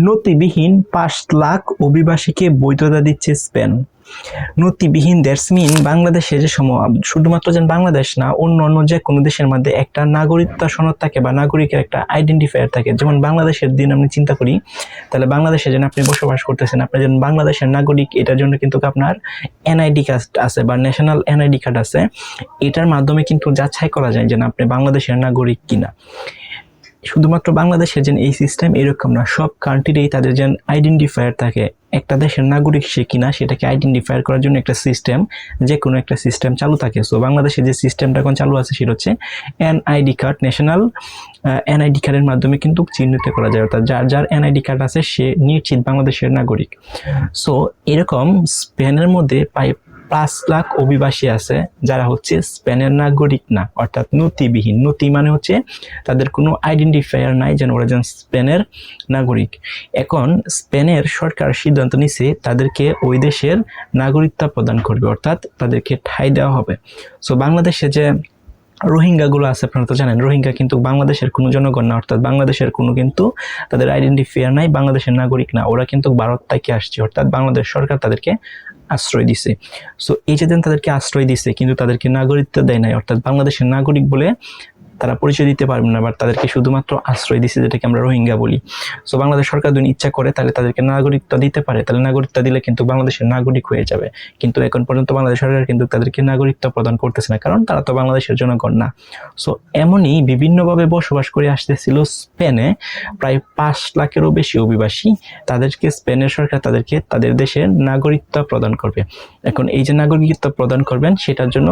নথিবিহীন 5 লাখ অভিবাসীকে বৈধতা দিচ্ছে Spain. নথিবিহীন that's mean বাংলাদেশে যে শুধুমাত্র যেন বাংলাদেশ না, অন্য যে কোনো দেশের মধ্যে একটা নাগরিকত্ব সনদ থাকে বা নাগরিকের একটা আইডেন্টিফায়ার থাকে। যেমন বাংলাদেশের দিন আমি চিন্তা করি, তাহলে বাংলাদেশে যেন আপনি বসবাস করতেছেন, আপনি যেন বাংলাদেশের নাগরিক, এটার জন্য কিন্তু আপনার এনআইডি কার্ড আছে বা ন্যাশনাল এনআইডি কার্ড আছে। এটার মাধ্যমে কিন্তু যাচাই করা যায় যে আপনি বাংলাদেশের নাগরিক কিনা। শুধুমাত্র বাংলাদেশের যেন এই সিস্টেম এরকম না, সব কান্ট্রিতেই তাদের যেন আইডেন্টিফায়ার থাকে, একটা দেশের নাগরিক সে কিনা সেটাকে আইডেন্টিফায়ার করার জন্য একটা সিস্টেম, যে কোনো একটা সিস্টেম চালু থাকে। সো বাংলাদেশে যে সিস্টেমটা এখন চালু আছে সেটা হচ্ছে এনআইডি কার্ড, ন্যাশনাল এনআইডি কার্ডের মাধ্যমে কিন্তু চিহ্নিত করা যায়, অর্থাৎ যার এনআইডি কার্ড আছে সে নিশ্চিত বাংলাদেশের নাগরিক। সো এরকম স্পেনের মধ্যে প্রায় 5 লাখ অভিবাসী আছে যারা হচ্ছে স্পেনের নাগরিক না, অর্থাৎ নথিবিহীন। নথি মানে হচ্ছে তাদের কোনো আইডেন্টিফায়ার নাই, যেন ওরা যেন স্পেনের নাগরিক। এখন স্পেনের সরকার সিদ্ধান্ত নিছে তাদেরকে ওই দেশের নাগরিকত্ব প্রদান করবে, অর্থাৎ তাদেরকে ঠাঁই দেওয়া হবে। সো বাংলাদেশে যে রোহিঙ্গাগুলো আছে, আপনারা তো জানেন রোহিঙ্গা কিন্তু বাংলাদেশের কোনো জনগণ না, অর্থাৎ বাংলাদেশের কোনো কিন্তু তাদের আইডেন্টিফায়ার নাই, বাংলাদেশের নাগরিক না, ওরা কিন্তু ভারত থেকে আসছে, অর্থাৎ বাংলাদেশ সরকার তাদেরকে আশ্রয় দিছে। সো এই যে তাদেরকে আশ্রয় দিছে কিন্তু তাদেরকে নাগরিকত্ব দেয় নাই, অর্থাৎ বাংলাদেশের নাগরিক বলে তারা পরিচয় দিতে পারবে না, বাট তাদেরকে শুধুমাত্র আশ্রয় দিছে, যেটাকে আমরা রোহিঙ্গা বলি। সো বাংলাদেশ সরকার যদি ইচ্ছা করে তাহলে তাদেরকে নাগরিকত্ব দিতে পারে, তাহলে নাগরিকত্ব দিলে কিন্তু বাংলাদেশের নাগরিক হয়ে যাবে। কিন্তু এখন পর্যন্ত বাংলাদেশ সরকার কিন্তু তাদেরকে নাগরিকত্ব প্রদান করতেছে না, কারণ তারা তো বাংলাদেশের জনগণ না। সো এমনই বিভিন্নভাবে বসবাস করে আসতেছিল স্পেনে প্রায় 5 লাখেরও বেশি অভিবাসী। তাদেরকে স্পেনের সরকার তাদেরকে তাদের দেশের নাগরিকত্ব প্রদান করবে। এখন এই যে নাগরিকত্ব প্রদান করবেন সেটার জন্য